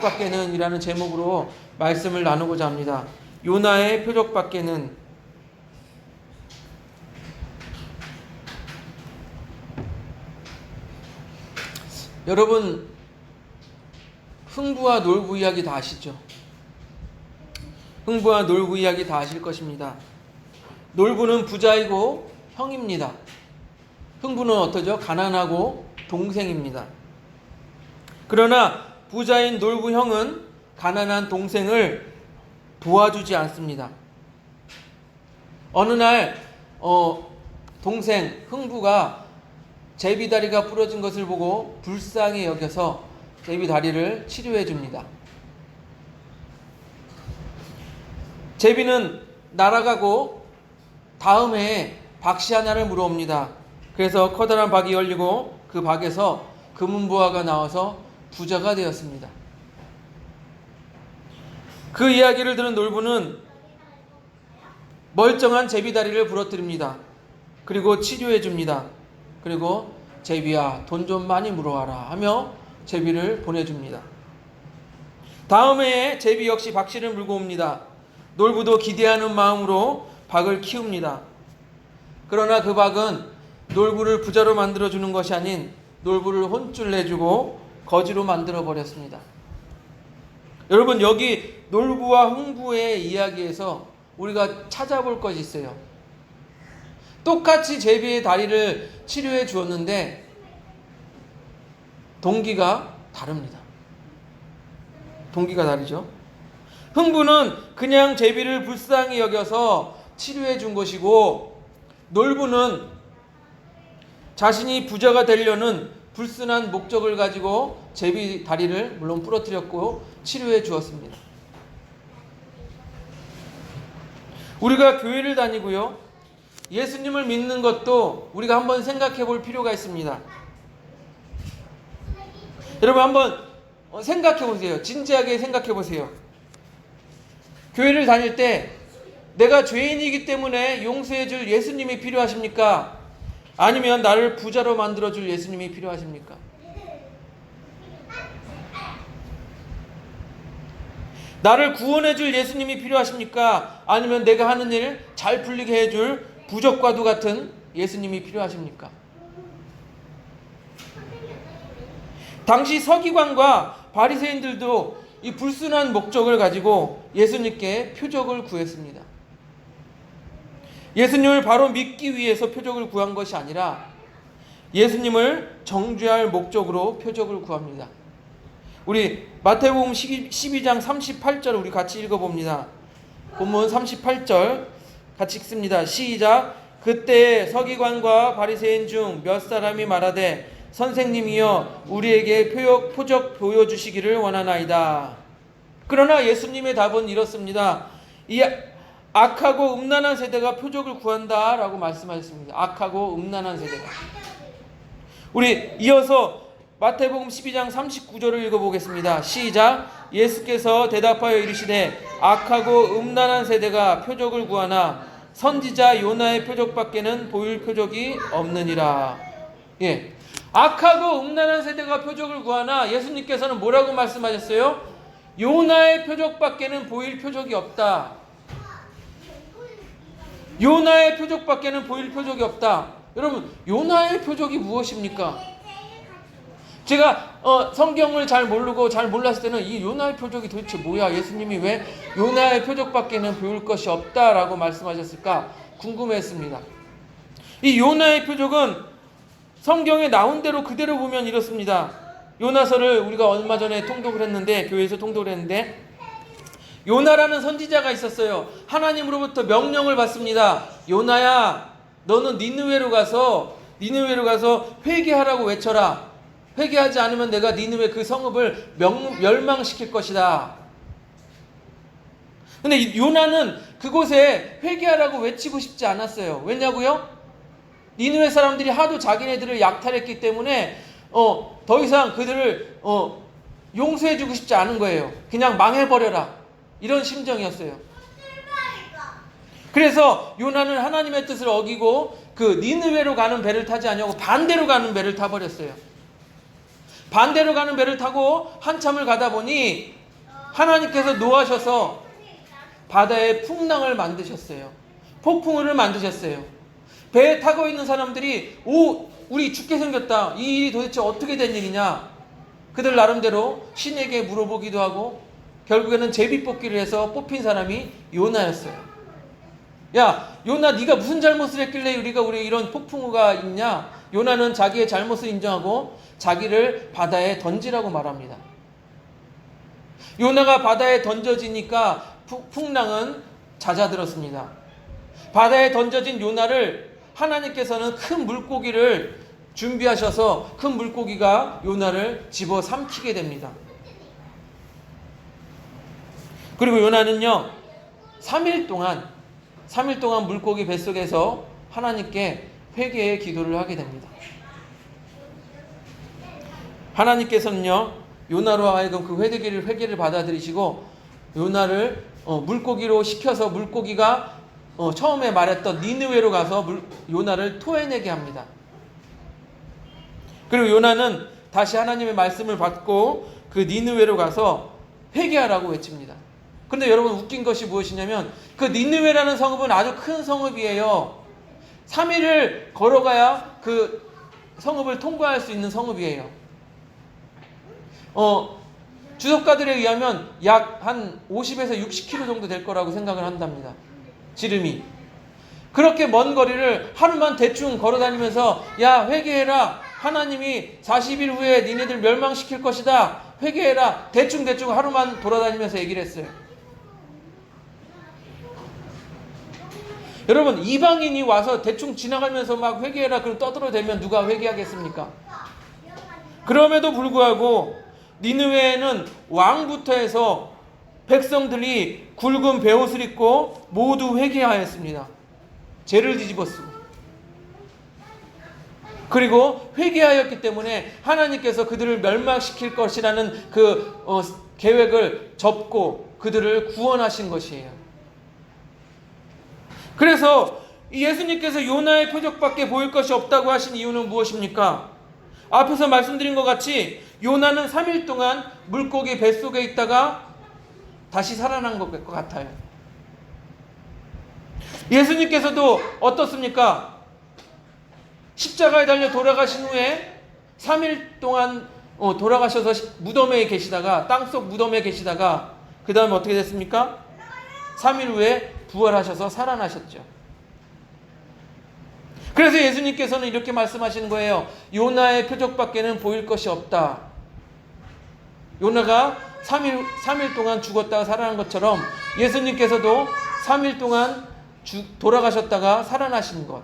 표적밖에는 이라는 제목으로 말씀을 나누고자 합니다. 요나의 표적밖에는. 여러분, 흥부와 놀부 이야기 다 아시죠? 흥부와 놀부 이야기 다 아실 것입니다. 놀부는 부자이고 형입니다. 흥부는 어떠죠? 가난하고 동생입니다. 그러나 부자인 놀부 형은 가난한 동생을 도와주지 않습니다. 어느 날 동생 흥부가 제비다리가 부러진 것을 보고 불쌍히 여겨서 제비다리를 치료해 줍니다. 제비는 날아가고 다음 해에 박씨 하나를 물어옵니다. 그래서 커다란 박이 열리고 그 박에서 금은보화가 나와서 부자가 되었습니다. 그 이야기를 들은 놀부는 멀쩡한 제비다리를 부러뜨립니다. 그리고 치료해 줍니다. 그리고 제비야, 돈 좀 많이 물어와라 하며 제비를 보내줍니다. 다음 해에 제비 역시 박씨를 물고 옵니다. 놀부도 기대하는 마음으로 박을 키웁니다. 그러나 그 박은 놀부를 부자로 만들어주는 것이 아닌 놀부를 혼쭐 내주고 거지로 만들어버렸습니다. 여러분, 여기 놀부와 흥부의 이야기에서 우리가 찾아볼 것이 있어요. 똑같이 제비의 다리를 치료해 주었는데 동기가 다릅니다. 동기가 다르죠. 흥부는 그냥 제비를 불쌍히 여겨서 치료해 준 것이고, 놀부는 자신이 부자가 되려는 불순한 목적을 가지고 제비 다리를 물론 부러뜨렸고 치료해 주었습니다. 우리가 교회를 다니고요, 예수님을 믿는 것도 우리가 한번 생각해 볼 필요가 있습니다. 여러분, 한번 생각해 보세요. 진지하게 생각해 보세요. 교회를 다닐 때 내가 죄인이기 때문에 용서해 줄 예수님이 필요하십니까? 아니면 나를 부자로 만들어 줄 예수님이 필요하십니까? 나를 구원해 줄 예수님이 필요하십니까? 아니면 내가 하는 일 잘 풀리게 해 줄 부적과도 같은 예수님이 필요하십니까? 당시 서기관과 바리새인들도 이 불순한 목적을 가지고 예수님께 표적을 구했습니다. 예수님을 바로 믿기 위해서 표적을 구한 것이 아니라 예수님을 정죄할 목적으로 표적을 구합니다. 우리 마태복음 12장 38절 우리 같이 읽어봅니다. 본문 38절 같이 읽습니다. 시작. 그때 서기관과 바리새인 중 몇 사람이 말하되 선생님이여 우리에게 표적 보여주시기를 원하나이다. 그러나 예수님의 답은 이렇습니다. 이 악하고 음란한 세대가 표적을 구한다 라고 말씀하셨습니다. 악하고 음란한 세대가. 우리 이어서 마태복음 12장 39절을 읽어보겠습니다. 시작. 예수께서 대답하여 이르시되 악하고 음란한 세대가 표적을 구하나 선지자 요나의 표적밖에는 보일 표적이 없느니라. 예, 악하고 음란한 세대가 표적을 구하나 예수님께서는 뭐라고 말씀하셨어요? 요나의 표적밖에는 보일 표적이 없다. 요나의 표적밖에는 보일 표적이 없다. 여러분, 요나의 표적이 무엇입니까? 제가 성경을 잘 모르고 잘 몰랐을 때는 이 요나의 표적이 도대체 뭐야? 예수님이 왜 요나의 표적밖에는 보일 것이 없다라고 말씀하셨을까 궁금했습니다. 이 요나의 표적은 성경에 나온 대로 그대로 보면 이렇습니다. 요나서를 우리가 얼마 전에 통독을 했는데, 교회에서 통독을 했는데, 요나라는 선지자가 있었어요. 하나님으로부터 명령을 받습니다. 요나야, 너는 니느웨로 가서 회개하라고 외쳐라. 회개하지 않으면 내가 니느웨 그 성읍을 멸망시킬 것이다. 근데 요나는 그곳에 회개하라고 외치고 싶지 않았어요. 왜냐고요? 니느웨 사람들이 하도 자기네들을 약탈했기 때문에 더 이상 그들을 용서해주고 싶지 않은 거예요. 그냥 망해버려라, 이런 심정이었어요. 그래서 요나는 하나님의 뜻을 어기고 그 니느웨로 가는 배를 타지 않냐고 반대로 가는 배를 타버렸어요. 반대로 가는 배를 타고 한참을 가다 보니 하나님께서 노하셔서 바다에 풍랑을 만드셨어요. 폭풍우를 만드셨어요. 배에 타고 있는 사람들이 우리 죽게 생겼다. 이 일이 도대체 어떻게 된 일이냐. 그들 나름대로 신에게 물어보기도 하고 결국에는 제비뽑기를 해서 뽑힌 사람이 요나였어요. 야, 요나 네가 무슨 잘못을 했길래 우리 이런 폭풍우가 있냐? 요나는 자기의 잘못을 인정하고 자기를 바다에 던지라고 말합니다. 요나가 바다에 던져지니까 풍랑은 잦아들었습니다. 바다에 던져진 요나를 하나님께서는 큰 물고기를 준비하셔서 큰 물고기가 요나를 집어 삼키게 됩니다. 그리고 요나는요 3일 동안 물고기 뱃속에서 하나님께 회개의 기도를 하게 됩니다. 하나님께서는요 요나로 하여금 그 회개를 받아들이시고 요나를 물고기로 시켜서 물고기가 처음에 말했던 니느웨로 가서 요나를 토해내게 합니다. 그리고 요나는 다시 하나님의 말씀을 받고 그 니느웨로 가서 회개하라고 외칩니다. 그런데 여러분 웃긴 것이 무엇이냐면 그 니느웨라는 성읍은 아주 큰 성읍이에요. 3일을 걸어가야 그 성읍을 통과할 수 있는 성읍이에요. 주석가들에 의하면 약 한 50에서 60km 정도 될 거라고 생각을 한답니다. 지름이. 그렇게 먼 거리를 하루만 대충 걸어다니면서 야 회개해라. 하나님이 40일 후에 니네들 멸망시킬 것이다. 회개해라. 대충 하루만 돌아다니면서 얘기를 했어요. 여러분 이방인이 와서 대충 지나가면서 막 회개해라 그럼 떠들어대면 누가 회개하겠습니까? 그럼에도 불구하고 니느웨에는 왕부터 해서 백성들이 굵은 베옷을 입고 모두 회개하였습니다. 죄를 뒤집었습니다. 그리고 회개하였기 때문에 하나님께서 그들을 멸망시킬 것이라는 그 계획을 접고 그들을 구원하신 것이에요. 그래서 예수님께서 요나의 표적밖에 보일 것이 없다고 하신 이유는 무엇입니까? 앞에서 말씀드린 것 같이 요나는 3일 동안 물고기 뱃속에 있다가 다시 살아난 것 같아요. 예수님께서도 어떻습니까? 십자가에 달려 돌아가신 후에 3일 동안 돌아가셔서 무덤에 계시다가 땅속 무덤에 계시다가 그 다음에 어떻게 됐습니까? 3일 후에 부활하셔서 살아나셨죠. 그래서 예수님께서는 이렇게 말씀하시는 거예요. 요나의 표적밖에는 보일 것이 없다. 요나가 3일 동안 죽었다가 살아난 것처럼 예수님께서도 3일 동안 돌아가셨다가 살아나신 것.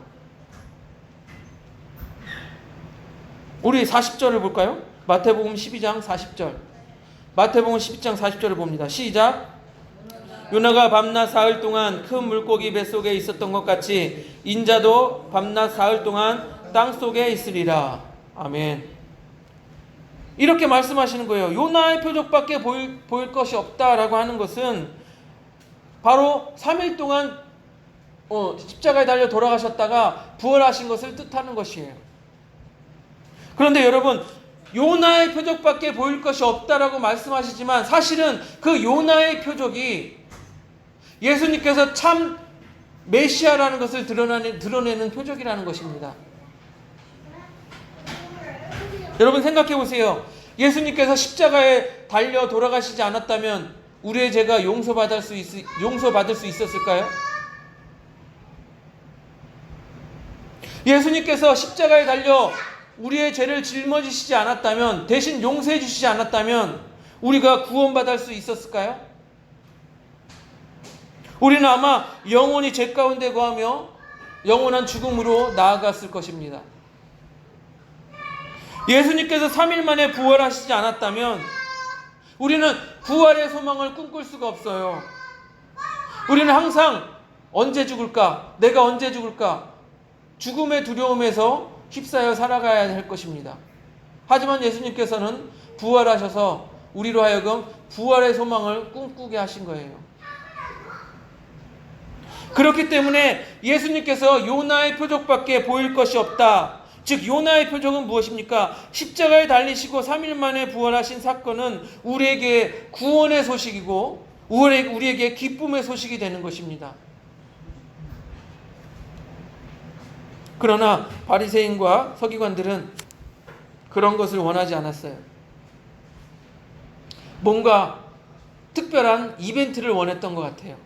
우리 40절을 볼까요? 마태복음 12장 40절. 마태복음 12장 40절을 봅니다. 시작. 요나가 밤낮 사흘 동안 큰 물고기 뱃속에 있었던 것 같이 인자도 밤낮 사흘 동안 땅속에 있으리라. 아멘. 이렇게 말씀하시는 거예요. 요나의 표적밖에 보일 것이 없다라고 하는 것은 바로 3일 동안 십자가에 달려 돌아가셨다가 부활하신 것을 뜻하는 것이에요. 그런데 여러분 요나의 표적밖에 보일 것이 없다라고 말씀하시지만 사실은 그 요나의 표적이 예수님께서 참 메시아라는 것을 드러내는 표적이라는 것입니다. 여러분 생각해 보세요. 예수님께서 십자가에 달려 돌아가시지 않았다면 우리의 죄가 용서받을 수 있었을까요? 예수님께서 십자가에 달려 우리의 죄를 짊어지시지 않았다면, 대신 용서해 주시지 않았다면 우리가 구원받을 수 있었을까요? 우리는 아마 영원히 죄 가운데 거하며 영원한 죽음으로 나아갔을 것입니다. 예수님께서 3일 만에 부활하시지 않았다면 우리는 부활의 소망을 꿈꿀 수가 없어요. 우리는 항상 언제 죽을까? 내가 언제 죽을까? 죽음의 두려움에서 휩싸여 살아가야 할 것입니다. 하지만 예수님께서는 부활하셔서 우리로 하여금 부활의 소망을 꿈꾸게 하신 거예요. 그렇기 때문에 예수님께서 요나의 표적밖에 보일 것이 없다, 즉 요나의 표적은 무엇입니까? 십자가에 달리시고 3일 만에 부활하신 사건은 우리에게 구원의 소식이고 우리에게 기쁨의 소식이 되는 것입니다. 그러나 바리새인과 서기관들은 그런 것을 원하지 않았어요. 뭔가 특별한 이벤트를 원했던 것 같아요.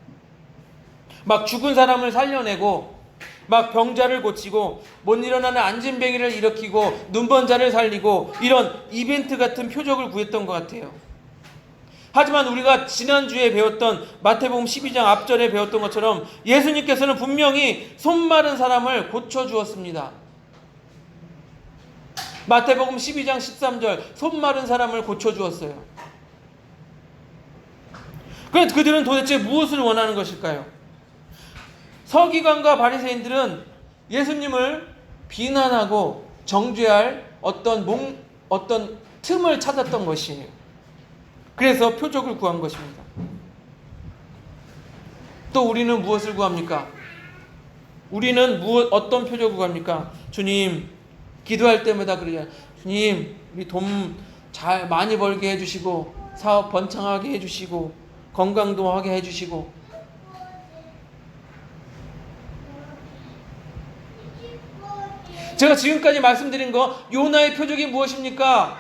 막 죽은 사람을 살려내고 막 병자를 고치고 못 일어나는 안진뱅이를 일으키고 눈먼 자를 살리고 이런 이벤트 같은 표적을 구했던 것 같아요. 하지만 우리가 지난주에 배웠던 마태복음 12장 앞절에 배웠던 것처럼 예수님께서는 분명히 손 마른 사람을 고쳐주었습니다. 마태복음 12장 13절 손 마른 사람을 고쳐주었어요. 그럼 그들은 도대체 무엇을 원하는 것일까요? 서기관과 바리새인들은 예수님을 비난하고 정죄할 어떤 틈을 찾았던 것이에요. 그래서 표적을 구한 것입니다. 또 우리는 무엇을 구합니까? 우리는 어떤 표적을 구합니까? 주님, 기도할 때마다 그러잖아요. 주님, 우리 돈 잘 많이 벌게 해주시고 사업 번창하게 해주시고 건강도 하게 해주시고. 제가 지금까지 말씀드린 거 요나의 표적이 무엇입니까?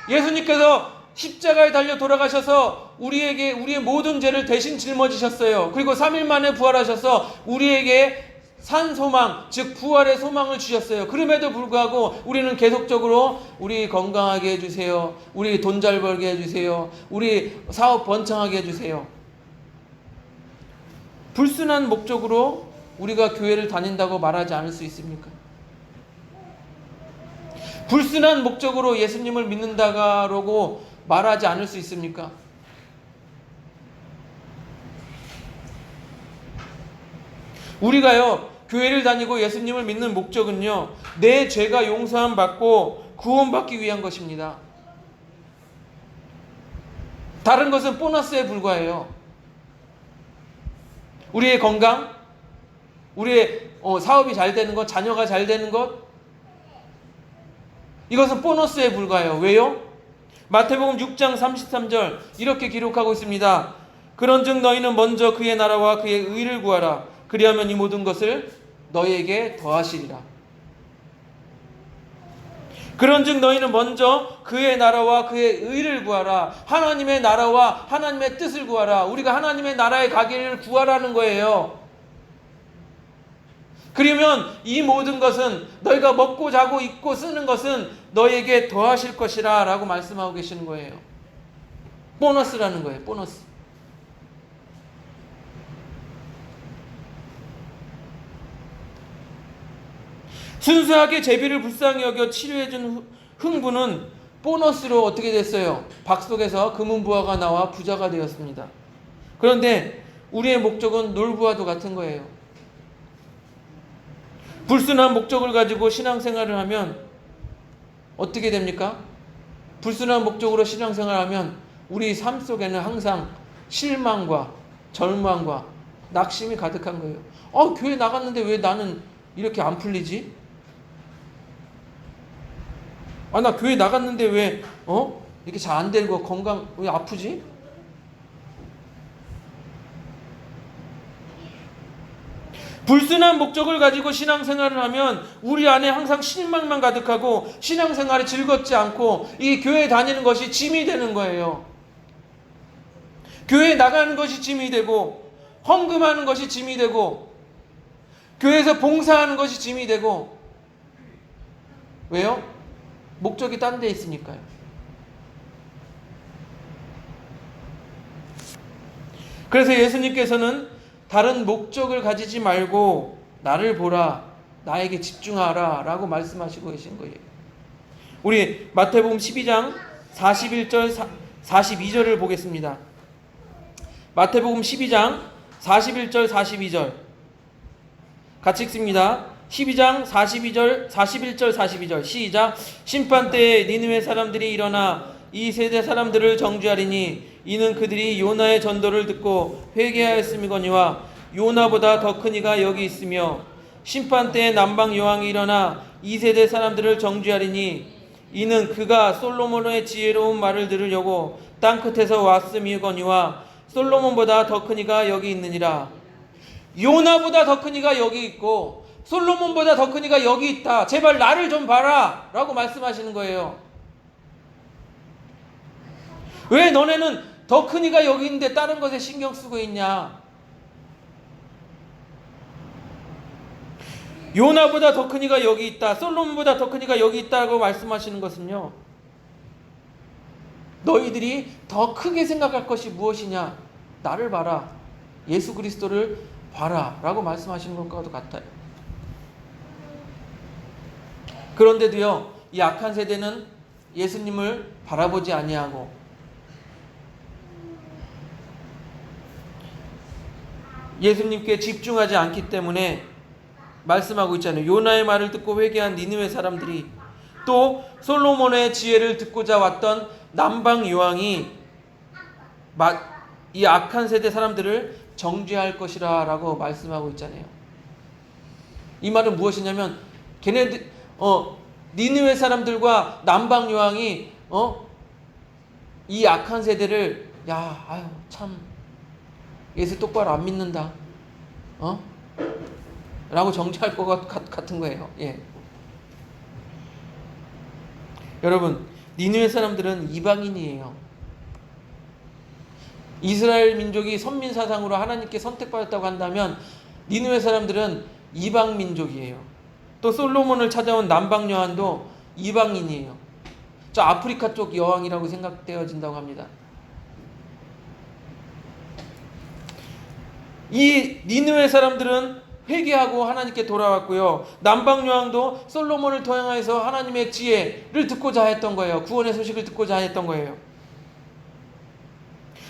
예수님께서 십자가에 달려 돌아가셔서 우리의 모든 죄를 대신 짊어지셨어요. 그리고 3일 만에 부활하셔서 우리에게 산 소망, 즉 부활의 소망을 주셨어요. 그럼에도 불구하고 우리는 계속적으로 우리 건강하게 해주세요. 우리 돈 잘 벌게 해주세요. 우리 사업 번창하게 해주세요. 불순한 목적으로 우리가 교회를 다닌다고 말하지 않을 수 있습니까? 불순한 목적으로 예수님을 믿는다고 말하지 않을 수 있습니까? 우리가요, 교회를 다니고 예수님을 믿는 목적은요, 내 죄가 용서함 받고 구원받기 위한 것입니다. 다른 것은 보너스에 불과해요. 우리의 건강, 우리의 사업이 잘 되는 것, 자녀가 잘 되는 것, 이것은 보너스에 불과해요. 왜요? 마태복음 6장 33절 이렇게 기록하고 있습니다. 그런즉 너희는 먼저 그의 나라와 그의 의를 구하라. 그리하면 이 모든 것을 너희에게 더하시리라. 그런즉 너희는 먼저 그의 나라와 그의 의를 구하라. 하나님의 나라와 하나님의 뜻을 구하라. 우리가 하나님의 나라에 가기를 구하라는 거예요. 그러면 이 모든 것은 너희가 먹고 자고 입고 쓰는 것은 너희에게 더하실 것이라 라고 말씀하고 계시는 거예요. 보너스라는 거예요. 보너스. 순수하게 제비를 불쌍히 여겨 치료해준 흥부는 보너스로 어떻게 됐어요? 박 속에서 금은부화가 나와 부자가 되었습니다. 그런데 우리의 목적은 놀부와도 같은 거예요. 불순한 목적을 가지고 신앙생활을 하면 어떻게 됩니까? 불순한 목적으로 신앙생활을 하면 우리 삶 속에는 항상 실망과 절망과 낙심이 가득한 거예요. 교회 나갔는데 왜 나는 이렇게 안 풀리지? 나 교회 나갔는데 왜 이렇게 잘 안 되고 건강 왜 아프지? 불순한 목적을 가지고 신앙생활을 하면 우리 안에 항상 실망만 가득하고 신앙생활이 즐겁지 않고 이 교회 다니는 것이 짐이 되는 거예요. 교회 나가는 것이 짐이 되고 헌금하는 것이 짐이 되고 교회에서 봉사하는 것이 짐이 되고. 왜요? 목적이 딴 데 있으니까요. 그래서 예수님께서는 다른 목적을 가지지 말고 나를 보라, 나에게 집중하라 라고 말씀하시고 계신 거예요. 우리 마태복음 12장 41절 42절을 보겠습니다. 마태복음 12장 41절 42절 같이 읽습니다. 12장 41절 42절 시작. 심판때에 니느웨 사람들이 일어나 이 세대 사람들을 정죄하리니 이는 그들이 요나의 전도를 듣고 회개하였음이거니와 요나보다 더 큰 이가 여기 있으며 심판때에 남방 여왕이 일어나 이 세대 사람들을 정죄하리니 이는 그가 솔로몬의 지혜로운 말을 들으려고 땅끝에서 왔음이거니와 솔로몬보다 더 큰 이가 여기 있느니라. 요나보다 더 큰 이가 여기 있고 솔로몬보다 더 큰 이가 여기 있다. 제발 나를 좀 봐라 라고 말씀하시는 거예요. 왜 너네는 더 큰 이가 여기 있는데 다른 것에 신경 쓰고 있냐? 요나보다 더 큰 이가 여기 있다, 솔로몬보다 더 큰 이가 여기 있다고 말씀하시는 것은요, 너희들이 더 크게 생각할 것이 무엇이냐? 나를 봐라, 예수 그리스도를 봐라 라고 말씀하시는 것과도 같아요. 그런데도요, 이 악한 세대는 예수님을 바라보지 아니하고 예수님께 집중하지 않기 때문에 말씀하고 있잖아요. 요나의 말을 듣고 회개한 니느웨 사람들이, 또 솔로몬의 지혜를 듣고자 왔던 남방 요왕이 이 악한 세대 사람들을 정죄할 것이라 라고 말씀하고 있잖아요. 이 말은 무엇이냐면 걔네들 니느웨 사람들과 남방 요왕이 이 악한 세대를 참 예수 똑바로 안 믿는다 라고 정죄할 것 같은 거예요. 예. 여러분, 니느웨 사람들은 이방인이에요. 이스라엘 민족이 선민 사상으로 하나님께 선택받았다고 한다면 니느웨 사람들은 이방 민족이에요. 또 솔로몬을 찾아온 남방 여왕도 이방인이에요. 저 아프리카 쪽 여왕이라고 생각되어진다고 합니다. 이 니느웨 사람들은 회개하고 하나님께 돌아왔고요. 남방 여왕도 솔로몬을 통해서 하나님의 지혜를 듣고자 했던 거예요. 구원의 소식을 듣고자 했던 거예요.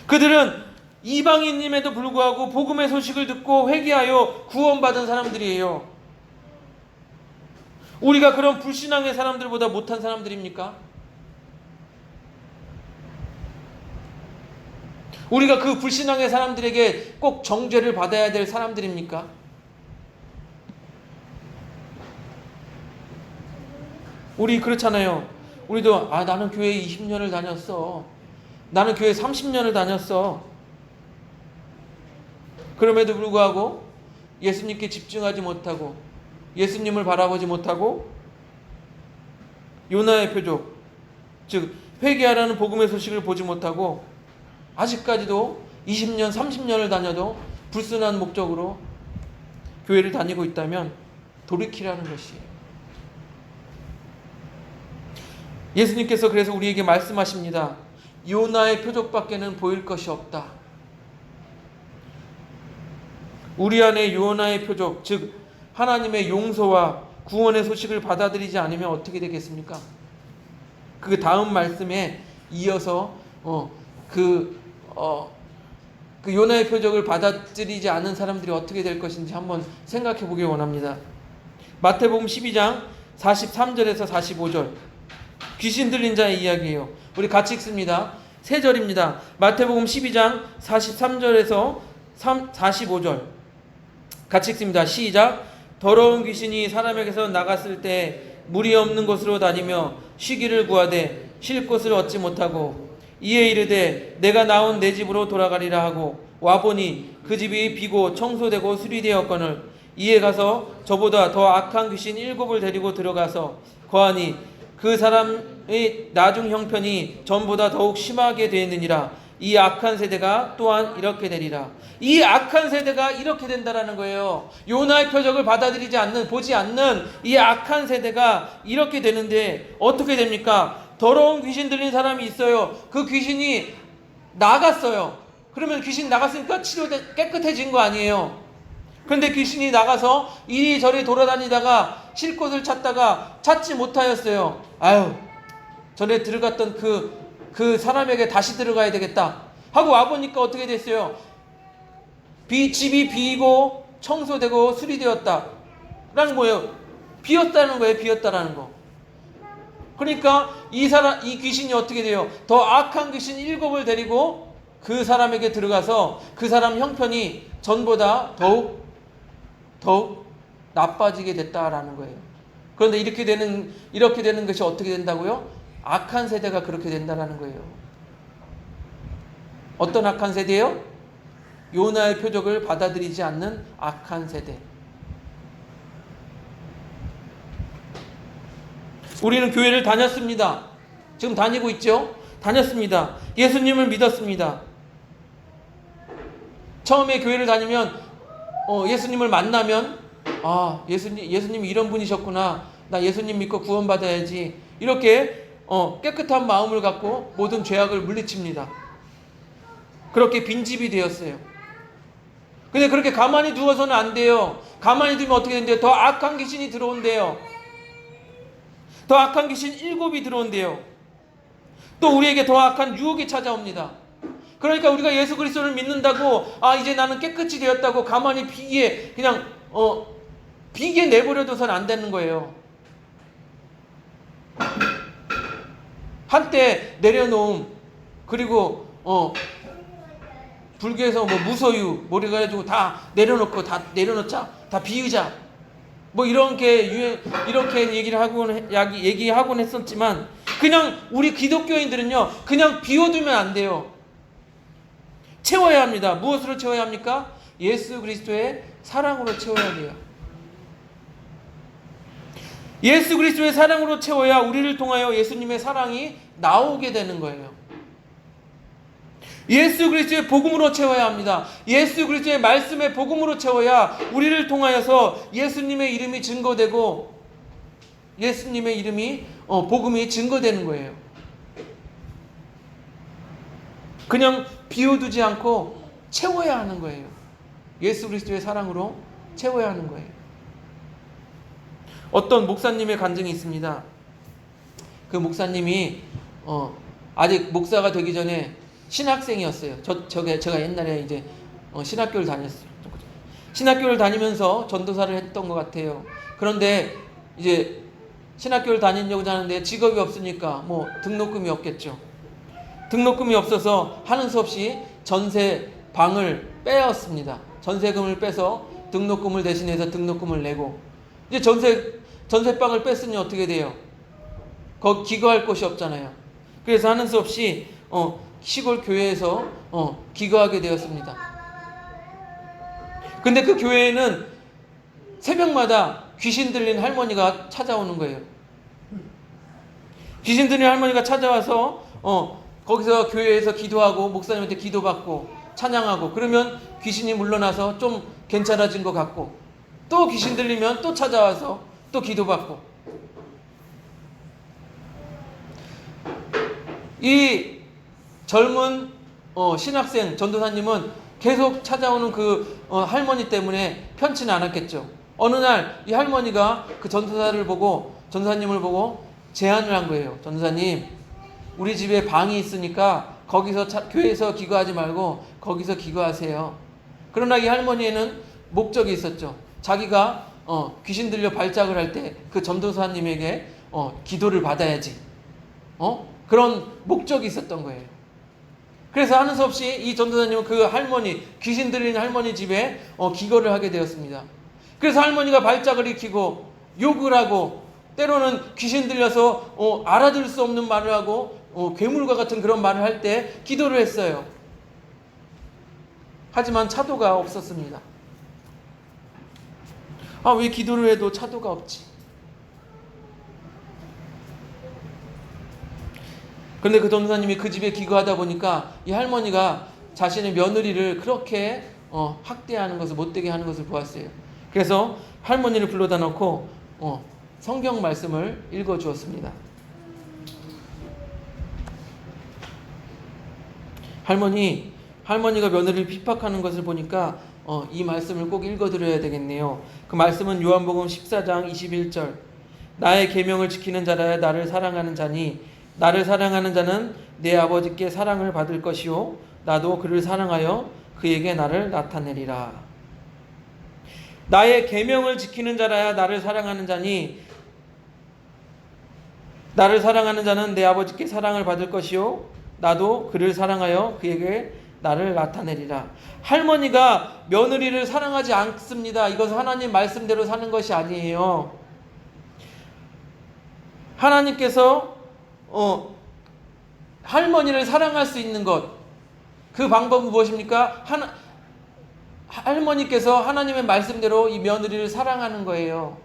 그들은 이방인임에도 불구하고 복음의 소식을 듣고 회개하여 구원받은 사람들이에요. 우리가 그런 불신앙의 사람들보다 못한 사람들입니까? 우리가 그 불신앙의 사람들에게 꼭 정죄를 받아야 될 사람들입니까? 우리 그렇잖아요. 우리도 나는 교회 20년을 다녔어. 나는 교회 30년을 다녔어. 그럼에도 불구하고 예수님께 집중하지 못하고 예수님을 바라보지 못하고 요나의 표적, 즉 회개하라는 복음의 소식을 보지 못하고 아직까지도 20년, 30년을 다녀도 불순한 목적으로 교회를 다니고 있다면 돌이키라는 것이에요. 예수님께서 그래서 우리에게 말씀하십니다. 요나의 표적밖에는 보일 것이 없다. 우리 안에 요나의 표적, 즉 하나님의 용서와 구원의 소식을 받아들이지 않으면 어떻게 되겠습니까? 그 다음 말씀에 이어서 그 요나의 표적을 받아들이지 않은 사람들이 어떻게 될 것인지 한번 생각해 보기 원합니다. 마태복음 12장 43절에서 45절, 귀신 들린 자의 이야기예요. 우리 같이 읽습니다. 세 절입니다. 마태복음 12장 43절에서 45절 같이 읽습니다. 시작. 더러운 귀신이 사람에게서 나갔을 때 물이 없는 곳으로 다니며 쉬기를 구하되 쉴 곳을 얻지 못하고 이에 이르되 내가 나온 내 집으로 돌아가리라 하고 와보니 그 집이 비고 청소되고 수리되었거늘 이에 가서 저보다 더 악한 귀신 7을 데리고 들어가서 거하니 그 사람의 나중 형편이 전보다 더욱 심하게 되느니라. 이 악한 세대가 또한 이렇게 되리라. 이 악한 세대가 이렇게 된다라는 거예요. 요나의 표적을 받아들이지 않는, 보지 않는 이 악한 세대가 이렇게 되는데 어떻게 됩니까? 더러운 귀신 들린 사람이 있어요. 그 귀신이 나갔어요. 그러면 귀신 나갔으니까 깨끗해진 거 아니에요. 그런데 귀신이 나가서 이리저리 돌아다니다가 쉴 곳을 찾다가 찾지 못하였어요. 전에 들어갔던 그 사람에게 다시 들어가야 되겠다 하고 와보니까 어떻게 됐어요? 집이 비고 청소되고 수리되었다 라는 거예요. 비었다는 거예요. 비었다라는 거. 그러니까 이 귀신이 어떻게 돼요? 더 악한 귀신 7을 데리고 그 사람에게 들어가서 그 사람 형편이 전보다 더욱 나빠지게 됐다라는 거예요. 그런데 이렇게 되는 것이 어떻게 된다고요? 악한 세대가 그렇게 된다라는 거예요. 어떤 악한 세대예요? 요나의 표적을 받아들이지 않는 악한 세대. 우리는 교회를 다녔습니다. 지금 다니고 있죠? 다녔습니다. 예수님을 믿었습니다. 처음에 교회를 다니면 예수님을 만나면 예수님이 이런 분이셨구나. 나 예수님 믿고 구원받아야지. 이렇게 깨끗한 마음을 갖고 모든 죄악을 물리칩니다. 그렇게 빈집이 되었어요. 근데 그렇게 가만히 두어서는 안 돼요. 가만히 두면 어떻게 된대요? 더 악한 귀신이 들어온대요. 더 악한 귀신 7이 들어온대요. 또 우리에게 더 악한 유혹이 찾아옵니다. 그러니까 우리가 예수 그리스도를 믿는다고 이제 나는 깨끗이 되었다고 가만히 비기에 그냥 비기에 내버려둬서는 안 되는 거예요. 한때 내려놓음, 그리고 불교에서 무소유 뭐래 가지고 다 내려놓고 다 내려놓자, 다 비우자, 이렇게 얘기하곤 했었지만, 그냥 우리 기독교인들은요 그냥 비워두면 안 돼요. 채워야 합니다. 무엇으로 채워야 합니까? 예수 그리스도의 사랑으로 채워야 돼요. 예수 그리스도의 사랑으로 채워야 우리를 통하여 예수님의 사랑이 나오게 되는 거예요. 예수 그리스도의 복음으로 채워야 합니다. 예수 그리스도의 말씀의 복음으로 채워야 우리를 통하여서 예수님의 이름이 증거되고 예수님의 이름이 복음이 증거되는 거예요. 그냥 비워두지 않고 채워야 하는 거예요. 예수 그리스도의 사랑으로 채워야 하는 거예요. 어떤 목사님의 간증이 있습니다. 그 목사님이 아직 목사가 되기 전에 신학생이었어요. 제가 옛날에 이제 신학교를 다녔어요. 신학교를 다니면서 전도사를 했던 것 같아요. 그런데 이제 신학교를 다니려고 하는데 직업이 없으니까 등록금이 없겠죠. 등록금이 없어서 하는 수 없이 전세방을 빼었습니다. 전세금을 빼서 등록금을 대신해서 등록금을 내고, 이제 전세방을 뺐으니 어떻게 돼요? 거기 기거할 곳이 없잖아요. 그래서 하는 수 없이 시골 교회에서 기거하게 되었습니다. 근데 그 교회에는 새벽마다 귀신 들린 할머니가 찾아오는 거예요. 귀신 들린 할머니가 찾아와서 거기서 교회에서 기도하고 목사님한테 기도받고 찬양하고, 그러면 귀신이 물러나서 좀 괜찮아진 것 같고, 또 귀신 들리면 또 찾아와서 또 기도받고. 이 젊은 신학생 전도사님은 계속 찾아오는 그 할머니 때문에 편치는 않았겠죠. 어느 날 이 할머니가 그 전도사님을 보고 제안을 한 거예요. 전도사님, 우리 집에 방이 있으니까 거기서 교회에서 기거하지 말고 거기서 기거하세요. 그러나 이 할머니에는 목적이 있었죠. 자기가 귀신 들려 발작을 할 때 그 전도사님에게 기도를 받아야지. 그런 목적이 있었던 거예요. 그래서 하는 수 없이 이 전도사님은 그 할머니, 귀신 들린 할머니 집에 기거를 하게 되었습니다. 그래서 할머니가 발작을 일으키고 욕을 하고, 때로는 귀신 들려서 알아들을 수 없는 말을 하고 괴물과 같은 그런 말을 할 때 기도를 했어요. 하지만 차도가 없었습니다. 왜 기도를 해도 차도가 없지? 그런데 그 전도사님이 그 집에 기거하다 보니까 이 할머니가 자신의 며느리를 그렇게 학대하는 것을, 못되게 하는 것을 보았어요. 그래서 할머니를 불러다 놓고 성경 말씀을 읽어 주었습니다. 할머니가 며느리를 핍박하는 것을 보니까 이 말씀을 꼭 읽어 드려야 되겠네요. 그 말씀은 요한복음 14장 21절. 나의 계명을 지키는 자라야 나를 사랑하는 자니, 나를 사랑하는 자는 내 아버지께 사랑을 받을 것이요 나도 그를 사랑하여 그에게 나를 나타내리라. 나의 계명을 지키는 자라야 나를 사랑하는 자니, 나를 사랑하는 자는 내 아버지께 사랑을 받을 것이요 나도 그를 사랑하여 그에게 나를 나타내리라. 할머니가 며느리를 사랑하지 않습니다. 이것은 하나님 말씀대로 사는 것이 아니에요. 하나님께서 할머니를 사랑할 수 있는 것, 그 방법은 무엇입니까? 할머니께서 하나님의 말씀대로 이 며느리를 사랑하는 거예요.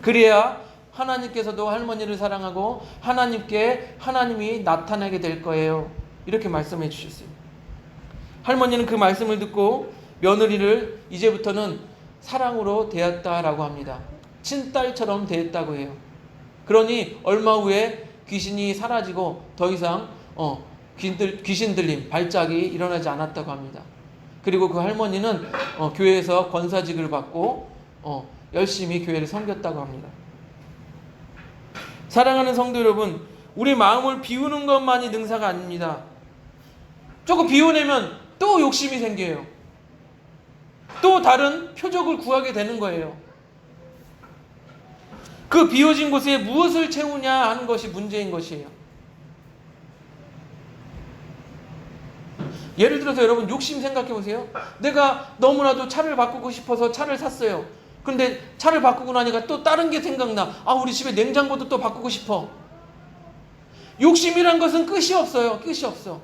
그래야 하나님께서도 할머니를 사랑하고 하나님이 나타나게 될 거예요. 이렇게 말씀해 주셨어요. 할머니는 그 말씀을 듣고 며느리를 이제부터는 사랑으로 대했다라고 합니다. 친딸처럼 대했다고 해요. 그러니 얼마 후에 귀신이 사라지고 더 이상 귀신 들림, 발작이 일어나지 않았다고 합니다. 그리고 그 할머니는 교회에서 권사직을 받고 열심히 교회를 섬겼다고 합니다. 사랑하는 성도 여러분, 우리 마음을 비우는 것만이 능사가 아닙니다. 조금 비워내면 또 욕심이 생겨요. 또 다른 표적을 구하게 되는 거예요. 그 비워진 곳에 무엇을 채우냐 하는 것이 문제인 것이에요. 예를 들어서 여러분 욕심 생각해 보세요. 내가 너무나도 차를 바꾸고 싶어서 차를 샀어요. 근데 차를 바꾸고 나니까 또 다른 게 생각나. 우리 집에 냉장고도 또 바꾸고 싶어. 욕심이란 것은 끝이 없어요. 끝이 없어.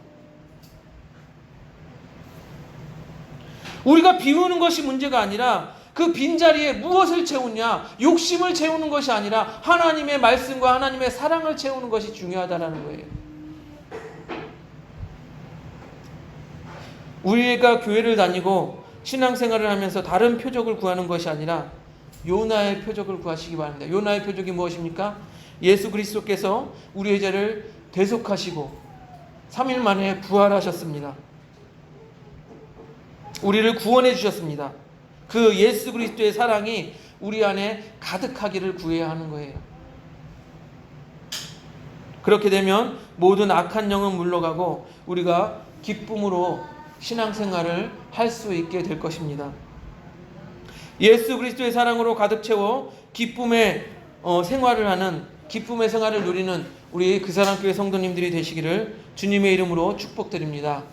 우리가 비우는 것이 문제가 아니라 그 빈자리에 무엇을 채우냐, 욕심을 채우는 것이 아니라 하나님의 말씀과 하나님의 사랑을 채우는 것이 중요하다는 거예요. 우리가 교회를 다니고 신앙생활을 하면서 다른 표적을 구하는 것이 아니라 요나의 표적을 구하시기 바랍니다. 요나의 표적이 무엇입니까? 예수 그리스도께서 우리의 죄를 대속하시고 3일 만에 부활하셨습니다. 우리를 구원해 주셨습니다. 그 예수 그리스도의 사랑이 우리 안에 가득하기를 구해야 하는 거예요. 그렇게 되면 모든 악한 영은 물러가고 우리가 기쁨으로 신앙생활을 할 수 있게 될 것입니다. 예수 그리스도의 사랑으로 가득 채워 기쁨의 생활을 하는, 기쁨의 생활을 누리는 우리 그사랑교회 성도님들이 되시기를 주님의 이름으로 축복드립니다.